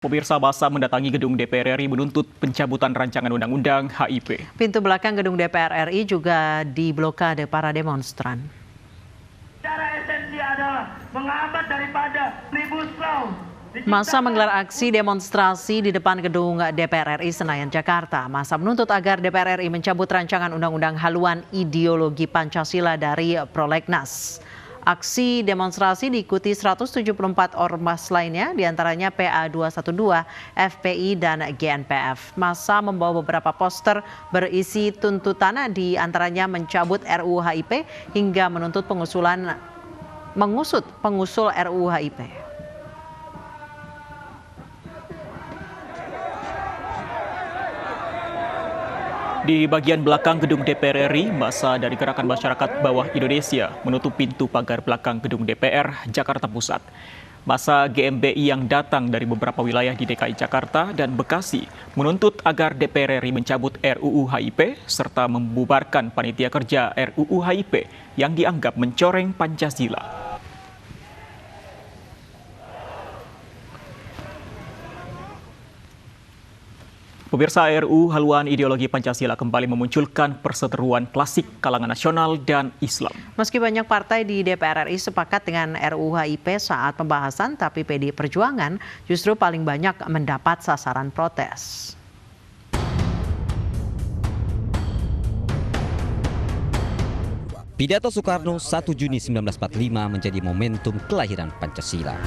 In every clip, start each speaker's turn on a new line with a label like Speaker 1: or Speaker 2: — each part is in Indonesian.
Speaker 1: Pemirsa massa mendatangi gedung DPR RI menuntut pencabutan rancangan undang-undang HIP.
Speaker 2: Pintu belakang gedung DPR RI juga diblokade para demonstran.
Speaker 3: Cara esensi adalah menghambat daripada Omnibus Law.
Speaker 2: Massa menggelar aksi demonstrasi di depan gedung DPR RI Senayan, Jakarta. Massa menuntut agar DPR RI mencabut rancangan undang-undang haluan ideologi Pancasila dari prolegnas. Aksi demonstrasi diikuti 174 ormas lainnya, diantaranya PA 212, FPI, dan GNPF. Massa membawa beberapa poster berisi tuntutan, diantaranya mencabut RUU HIP hingga menuntut mengusut pengusul RUU HIP.
Speaker 1: Di bagian belakang gedung DPR RI, massa dari Gerakan Masyarakat Bawah Indonesia menutup pintu pagar belakang gedung DPR Jakarta Pusat. Massa GMBI yang datang dari beberapa wilayah di DKI Jakarta dan Bekasi menuntut agar DPR RI mencabut RUU HIP serta membubarkan panitia kerja RUU HIP yang dianggap mencoreng Pancasila. Pemirsa, RUU haluan ideologi Pancasila kembali memunculkan perseteruan klasik kalangan nasional dan Islam.
Speaker 2: Meski banyak partai di DPR RI sepakat dengan RUU HIP saat pembahasan, tapi PDI Perjuangan justru paling banyak mendapat sasaran protes.
Speaker 4: Pidato Soekarno 1 Juni 1945 menjadi momentum kelahiran Pancasila.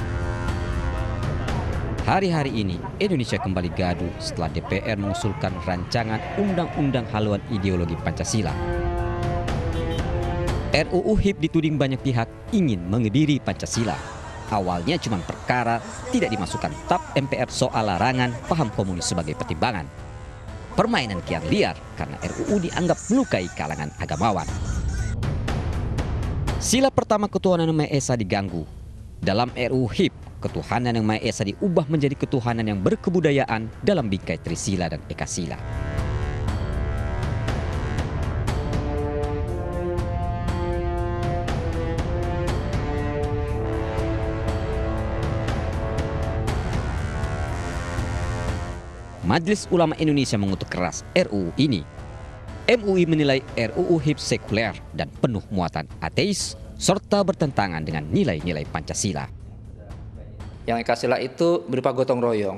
Speaker 4: Hari-hari ini, Indonesia kembali gaduh setelah DPR mengusulkan rancangan Undang-Undang Haluan Ideologi Pancasila. RUU HIP dituding banyak pihak ingin mengebiri Pancasila. Awalnya cuma perkara tidak dimasukkan TAP MPR soal larangan paham komunis sebagai pertimbangan. Permainan kian liar karena RUU dianggap melukai kalangan agamawan. Sila pertama ketuhanan Yang Maha Esa diganggu. Dalam RUU HIP, ketuhanan Yang Maha Esa diubah menjadi ketuhanan yang berkebudayaan dalam bingkai Trisila dan Ekasila. Majelis Ulama Indonesia mengutuk keras RUU ini. MUI menilai RUU HIP sekuler dan penuh muatan ateis serta bertentangan dengan nilai-nilai Pancasila.
Speaker 5: Yang Ekasila itu berupa gotong royong.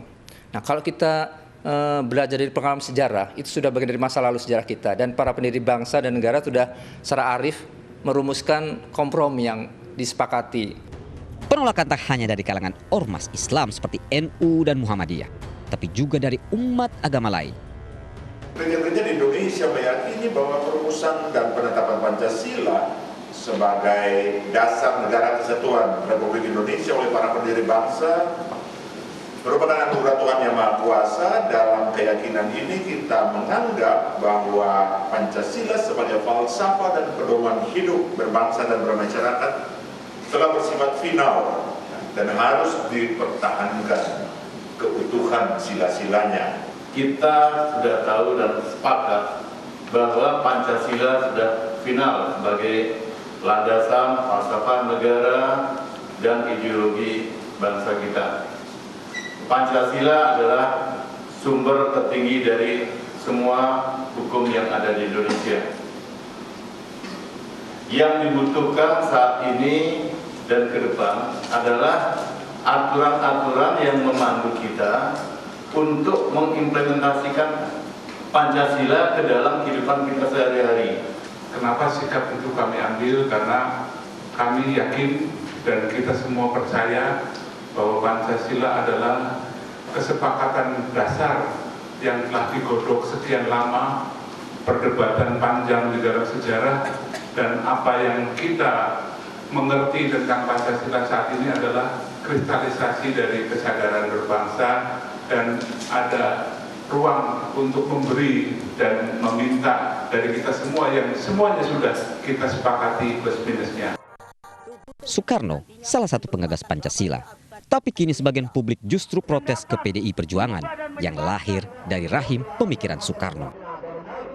Speaker 5: Nah, kalau kita belajar dari pengalaman sejarah, itu sudah bagian dari masa lalu sejarah kita. Dan para pendiri bangsa dan negara sudah secara arif merumuskan kompromi yang disepakati.
Speaker 4: Penolakan tak hanya dari kalangan ormas Islam seperti NU dan Muhammadiyah, tapi juga dari umat agama lain.
Speaker 6: Gereja-gereja di Indonesia meyakini bahwa perumusan dan penetapan Pancasila sebagai dasar negara kesatuan Republik Indonesia oleh para pendiri bangsa merupakan anugerah Tuhan Yang Maha Kuasa. Dalam keyakinan ini kita menganggap bahwa Pancasila sebagai falsafah dan pedoman hidup berbangsa dan bermasyarakat telah bersifat final dan harus dipertahankan keutuhan sila-silanya.
Speaker 7: Kita sudah tahu dan sepakat bahwa Pancasila sudah final sebagai landasan falsafah negara dan ideologi bangsa kita. Pancasila adalah sumber tertinggi dari semua hukum yang ada di Indonesia. Yang dibutuhkan saat ini dan ke depan adalah aturan-aturan yang memandu kita untuk mengimplementasikan Pancasila ke dalam kehidupan kita sehari-hari.
Speaker 8: Kenapa sikap itu kami ambil? Karena kami yakin dan kita semua percaya bahwa Pancasila adalah kesepakatan dasar yang telah digodok sekian lama, perdebatan panjang di dalam sejarah, dan apa yang kita mengerti tentang Pancasila saat ini adalah kristalisasi dari kesadaran berbangsa, dan ada ruang untuk memberi dan meminta dari kita semua yang semuanya sudah kita sepakati plus minusnya.
Speaker 4: Soekarno salah satu penggagas Pancasila, tapi kini sebagian publik justru protes ke PDI Perjuangan yang lahir dari rahim pemikiran Soekarno.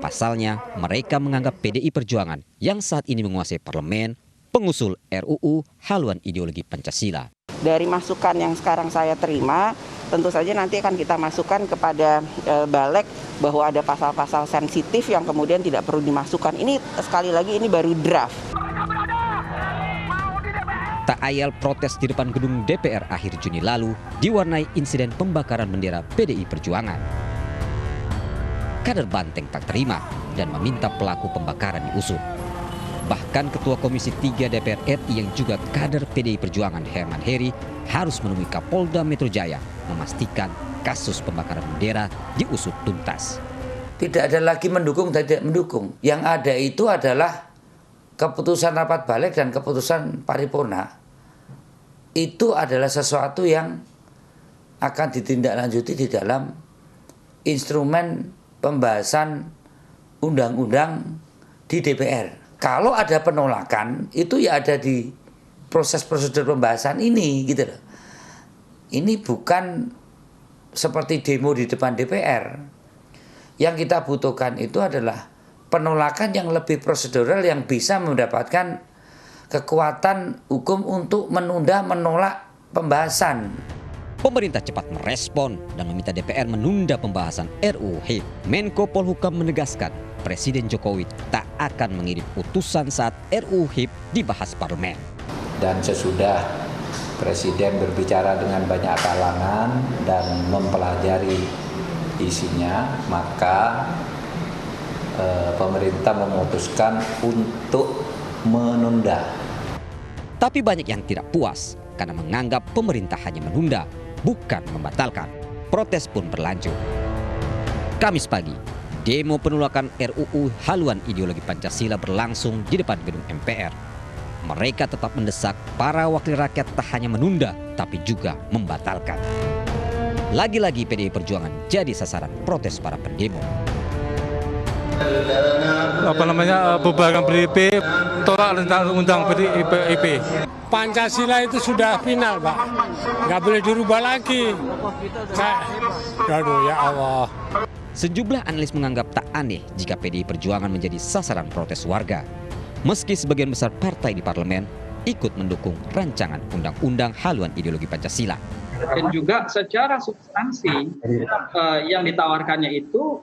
Speaker 4: Pasalnya, mereka menganggap PDI Perjuangan yang saat ini menguasai parlemen pengusul RUU haluan ideologi Pancasila.
Speaker 9: Dari masukan yang sekarang saya terima, tentu saja nanti akan kita masukkan kepada Balek bahwa ada pasal-pasal sensitif yang kemudian tidak perlu dimasukkan. Ini sekali lagi ini baru draft.
Speaker 4: Tak ayal protes di depan gedung DPR akhir Juni lalu diwarnai insiden pembakaran bendera PDI Perjuangan. Kader Banteng tak terima dan meminta pelaku pembakaran diusut. Bahkan Ketua Komisi 3 DPR RI yang juga kader PDI Perjuangan Herman Heri harus menemui Kapolda Metro Jaya memastikan kasus pembakaran bendera diusut tuntas.
Speaker 10: Tidak ada lagi mendukung dan tidak mendukung. Yang ada itu adalah keputusan rapat balik dan keputusan paripurna. Itu adalah sesuatu yang akan ditindaklanjuti di dalam instrumen pembahasan undang-undang di DPR. Kalau ada penolakan, itu ya ada di proses prosedur pembahasan ini, gitu loh. Ini bukan seperti demo di depan DPR. Yang kita butuhkan itu adalah penolakan yang lebih prosedural yang bisa mendapatkan kekuatan hukum untuk menolak pembahasan.
Speaker 4: Pemerintah cepat merespon dan meminta DPR menunda pembahasan RUU HIP. Menko Polhukam menegaskan Presiden Jokowi tak akan mengirim utusan saat RUU HIP dibahas parlemen.
Speaker 11: Dan sesudah Presiden berbicara dengan banyak kalangan dan mempelajari isinya, maka pemerintah memutuskan untuk menunda.
Speaker 4: Tapi banyak yang tidak puas karena menganggap pemerintah hanya menunda, bukan membatalkan. Protes pun berlanjut. Kamis pagi, demo penolakan RUU haluan ideologi Pancasila berlangsung di depan gedung MPR. Mereka tetap mendesak para wakil rakyat tak hanya menunda, tapi juga membatalkan. Lagi-lagi PDI Perjuangan jadi sasaran protes para pendemo.
Speaker 12: Bubaran PDIP, tolak tentang undang PDIP. Pancasila itu sudah final, Pak. Nggak boleh dirubah lagi. Aduh, ya Allah.
Speaker 4: Sejumlah analis menganggap tak aneh jika PDI Perjuangan menjadi sasaran protes warga. Meski sebagian besar partai di parlemen ikut mendukung rancangan undang-undang haluan ideologi Pancasila.
Speaker 13: Dan juga secara substansi yang ditawarkannya itu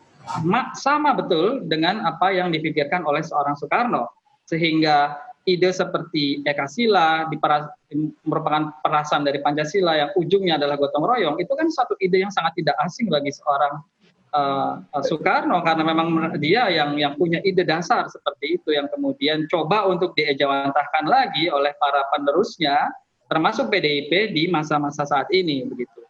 Speaker 13: sama betul dengan apa yang dipikirkan oleh seorang Soekarno. Sehingga ide seperti Eka Sila merupakan perasan dari Pancasila yang ujungnya adalah gotong royong, itu kan satu ide yang sangat tidak asing bagi seorang Soekarno, karena memang dia yang punya ide dasar seperti itu yang kemudian coba untuk diejawantahkan lagi oleh para penerusnya, termasuk PDIP di masa-masa saat ini begitu.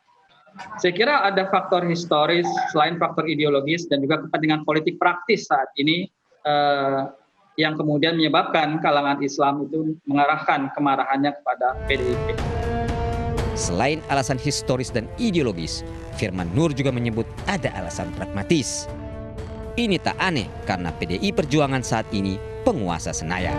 Speaker 13: Saya kira ada faktor historis selain faktor ideologis dan juga kepentingan politik praktis saat ini yang kemudian menyebabkan kalangan Islam itu mengarahkan kemarahannya kepada PDIP.
Speaker 4: Selain alasan historis dan ideologis, Firman Nur juga menyebut ada alasan pragmatis. Ini tak aneh karena PDI Perjuangan saat ini penguasa Senayan.